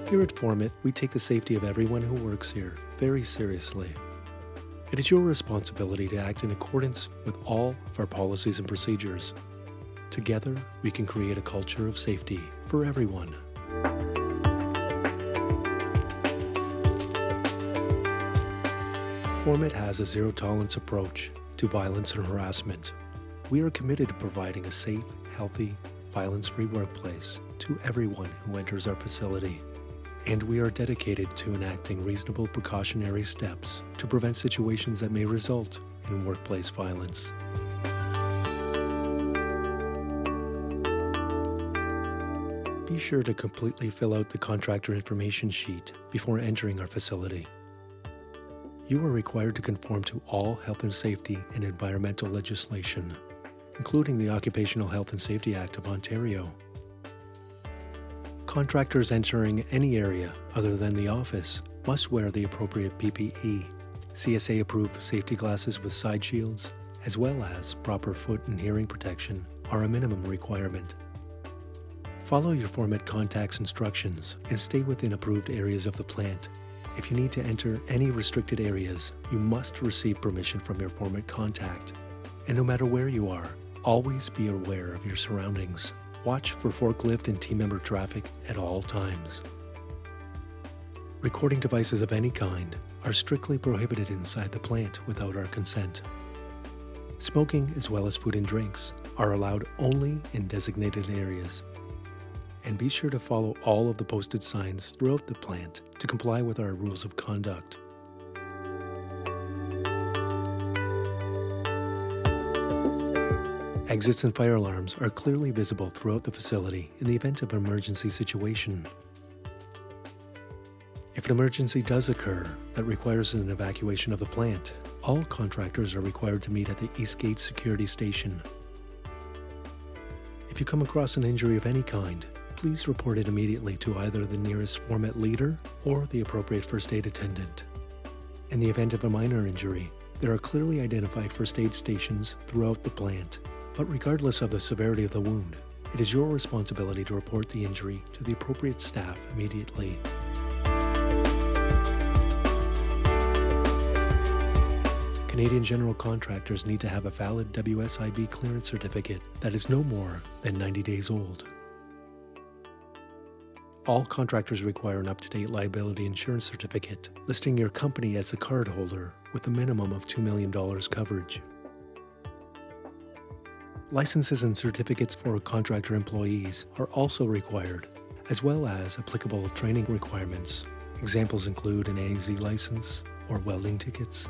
Here at Formit, we take the safety of everyone who works here very seriously. It is your responsibility to act in accordance with all of our policies and procedures. Together, we can create a culture of safety for everyone. Formit has a zero-tolerance approach to violence and harassment. We are committed to providing a safe, healthy, violence-free workplace to everyone who enters our facility. And we are dedicated to enacting reasonable precautionary steps to prevent situations that may result in workplace violence. Be sure to completely fill out the contractor information sheet before entering our facility. You are required to conform to all health and safety and environmental legislation, including the Occupational Health and Safety Act of Ontario. Contractors entering any area other than the office must wear the appropriate PPE, CSA-approved safety glasses with side shields, as well as proper foot and hearing protection are a minimum requirement. Follow your Formit contact's instructions and stay within approved areas of the plant. If you need to enter any restricted areas, you must receive permission from your Formit contact. And no matter where you are, always be aware of your surroundings. Watch for forklift and team member traffic at all times. Recording devices of any kind are strictly prohibited inside the plant without our consent. Smoking, as well as food and drinks, are allowed only in designated areas. And be sure to follow all of the posted signs throughout the plant to comply with our rules of conduct. Exits and fire alarms are clearly visible throughout the facility in the event of an emergency situation. If an emergency does occur that requires an evacuation of the plant, all contractors are required to meet at the East Gate Security Station. If you come across an injury of any kind, please report it immediately to either the nearest Formit leader or the appropriate first aid attendant. In the event of a minor injury, there are clearly identified first aid stations throughout the plant. But regardless of the severity of the wound, it is your responsibility to report the injury to the appropriate staff immediately. Canadian general contractors need to have a valid WSIB clearance certificate that is no more than 90 days old. All contractors require an up-to-date liability insurance certificate listing your company as the cardholder with a minimum of $2 million coverage. Licenses and certificates for contractor employees are also required, as well as applicable training requirements. Examples include an AZ license or welding tickets.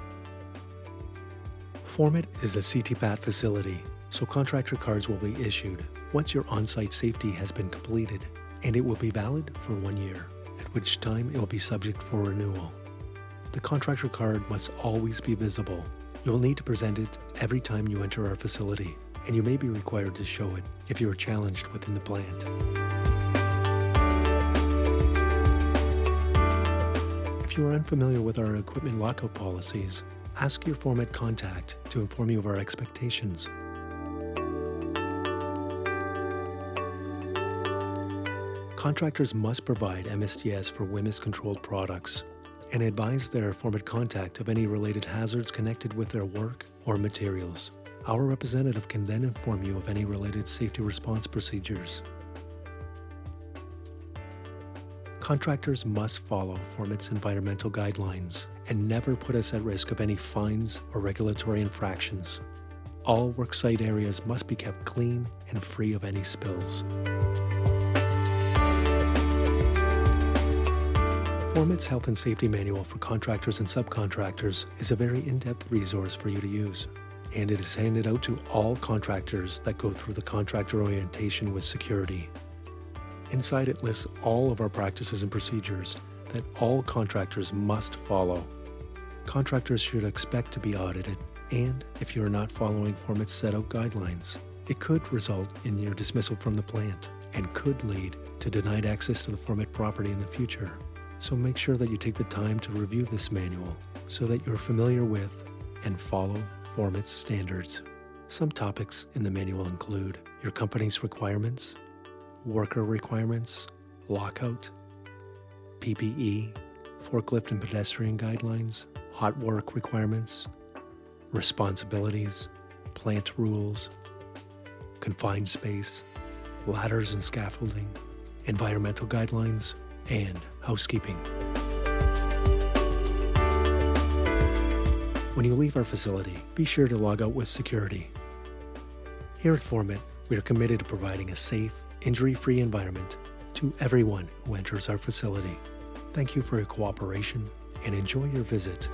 Formit is a CTPAT facility, so contractor cards will be issued once your on-site safety has been completed, and it will be valid for 1 year, at which time it will be subject for renewal. The contractor card must always be visible. You'll need to present it every time you enter our facility, and you may be required to show it if you are challenged within the plant. If you are unfamiliar with our equipment lockout policies, ask your Formit contact to inform you of our expectations. Contractors must provide MSDS for WMIS-controlled products and advise their Formit contact of any related hazards connected with their work or materials. Our representative can then inform you of any related safety response procedures. Contractors must follow Formit's environmental guidelines and never put us at risk of any fines or regulatory infractions. All worksite areas must be kept clean and free of any spills. Formit's Health and Safety Manual for contractors and subcontractors is a very in-depth resource for you to use, and it is handed out to all contractors that go through the contractor orientation with security. Inside it lists all of our practices and procedures that all contractors must follow. Contractors should expect to be audited, and if you are not following Formit's set-out guidelines, it could result in your dismissal from the plant and could lead to denied access to the Formit property in the future. So make sure that you take the time to review this manual so that you're familiar with and follow Formit's standards. Some topics in the manual include your company's requirements, worker requirements, lockout, PPE, forklift and pedestrian guidelines, hot work requirements, responsibilities, plant rules, confined space, ladders and scaffolding, environmental guidelines, and housekeeping. When you leave our facility, be sure to log out with security. Here at Formit, we are committed to providing a safe, injury-free environment to everyone who enters our facility. Thank you for your cooperation and enjoy your visit.